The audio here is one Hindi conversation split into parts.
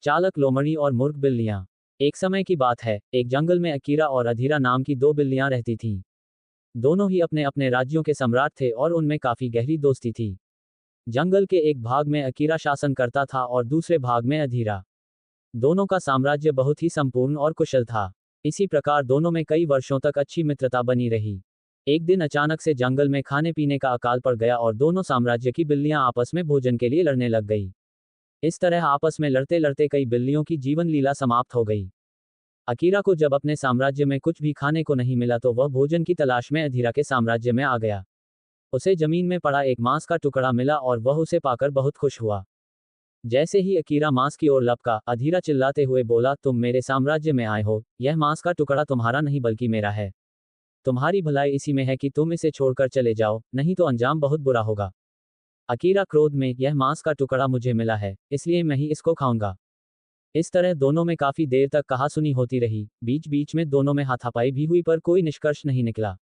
चालक लोमड़ी और मूर्ख बिल्लियां। एक समय की बात है, एक जंगल में अकीरा और अधीरा नाम की दो बिल्लियां रहती थीं। दोनों ही अपने अपने राज्यों के सम्राट थे और उनमें काफी गहरी दोस्ती थी। जंगल के एक भाग में अकीरा शासन करता था और दूसरे भाग में अधीरा। दोनों का साम्राज्य बहुत ही संपूर्ण और कुशल था। इसी प्रकार दोनों में कई वर्षों तक अच्छी मित्रता बनी रही। एक दिन अचानक से जंगल में खाने पीने का अकाल पड़ गया और दोनों साम्राज्य की बिल्लियां आपस में भोजन के लिए लड़ने लग गई। इस तरह आपस में लड़ते लड़ते कई बिल्लियों की जीवन लीला समाप्त हो गई। अकीरा को जब अपने साम्राज्य में कुछ भी खाने को नहीं मिला तो वह भोजन की तलाश में अधीरा के साम्राज्य में आ गया। उसे जमीन में पड़ा एक मांस का टुकड़ा मिला और वह उसे पाकर बहुत खुश हुआ। जैसे ही अकीरा मांस की ओर लपका, अधीरा चिल्लाते हुए बोला, तुम मेरे साम्राज्य में आए हो, यह मांस का टुकड़ा तुम्हारा नहीं बल्कि मेरा है। तुम्हारी भलाई इसी में है कि तुम इसे छोड़कर चले जाओ, नहीं तो अंजाम बहुत बुरा होगा। अकीरा क्रोध में, यह मांस का टुकड़ा मुझे मिला है, इसलिए मैं ही इसको खाऊंगा। इस तरह दोनों में काफी देर तक कहासुनी होती रही। बीच बीच में दोनों में हाथापाई भी हुई पर कोई निष्कर्ष नहीं निकला।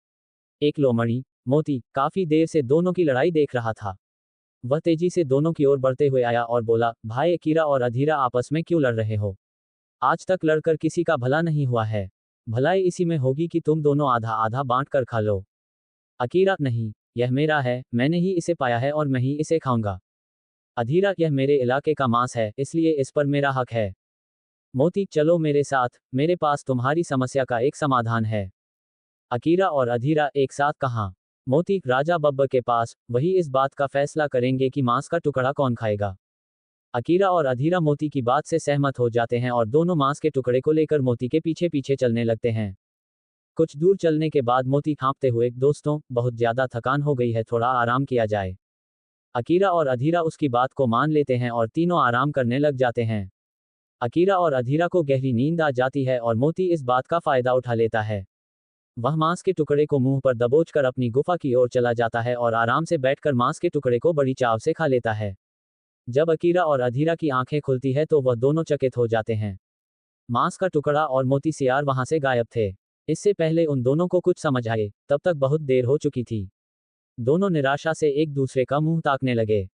एक लोमड़ी मोती काफी देर से दोनों की लड़ाई देख रहा था। वह तेजी से दोनों की ओर बढ़ते हुए आया और बोला, भाई अकीरा और अधीरा आपस में क्यों लड़ रहे हो? आज तक लड़कर किसी का भला नहीं हुआ है। भलाई इसी में होगी कि तुम दोनों आधा आधा बांट कर खा लो। अकीरा, नहीं, यह मेरा है, मैंने ही इसे पाया है और मैं ही इसे खाऊंगा। अधीरा, यह मेरे इलाके का मांस है, इसलिए इस पर मेरा हक है। मोती, चलो मेरे साथ, मेरे पास तुम्हारी समस्या का एक समाधान है। अकीरा और अधीरा एक साथ कहाँ? मोती, राजा बब्बर के पास, वही इस बात का फैसला करेंगे कि मांस का टुकड़ा कौन खाएगा। अकीरा और अधीरा मोती की बात से सहमत हो जाते हैं और दोनों मांस के टुकड़े को लेकर मोती के पीछे पीछे चलने लगते हैं। कुछ दूर चलने के बाद मोती कांपते हुए, दोस्तों, बहुत ज्यादा थकान हो गई है, थोड़ा आराम किया जाए। अकीरा और अधीरा उसकी बात को मान लेते हैं और तीनों आराम करने लग जाते हैं। अकीरा और अधीरा को गहरी नींद आ जाती है और मोती इस बात का फायदा उठा लेता है। वह मांस के टुकड़े को मुंह पर दबोचकर अपनी गुफा की ओर चला जाता है और आराम से बैठकर मांस के टुकड़े को बड़ी चाव से खा लेता है। जब अकीरा और अधीरा की आंखें खुलती है तो वह दोनों चकित हो जाते हैं। मांस का टुकड़ा और मोती सियार वहां से गायब थे। इससे पहले उन दोनों को कुछ समझ आए, तब तक बहुत देर हो चुकी थी। दोनों निराशा से एक दूसरे का मुंह ताकने लगे।